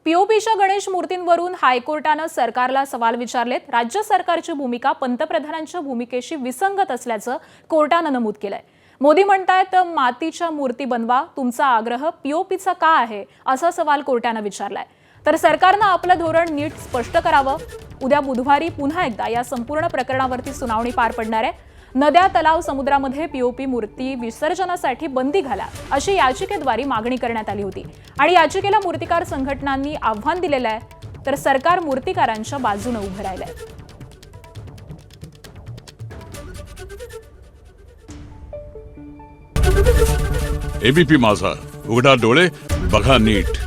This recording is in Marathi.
पीओपीच्या गणेश मूर्तींवरून हायकोर्टानं सरकारला सवाल विचारलेत। राज्य सरकारची भूमिका पंतप्रधानांच्या भूमिकेशी विसंगत असल्याचं कोर्टानं नमूद केलंय। मोदी म्हणतायत मातीच्या मूर्ती बनवा, तुमचा आग्रह पीओपीचा का आहे असा सवाल कोर्टानं विचारलाय। तर सरकारनं आपलं धोरण नीट स्पष्ट करावं। उद्या बुधवारी पुन्हा एकदा या संपूर्ण प्रकरणावरती सुनावणी पार पडणार आहे। नद्या, तलाव, समुद्रामध्ये पीओपी मूर्ती विसर्जनासाठी बंदी घाला अशी याचिकेद्वारे मागणी करण्यात आली होती आणि याचिकेला मूर्तिकार संघटनांनी आव्हान दिलेलं आहे। तर सरकार मूर्तिकारांच्या बाजूने उभं राहिलंय। एबीपी माझा, उघडा डोळे बघा नीट।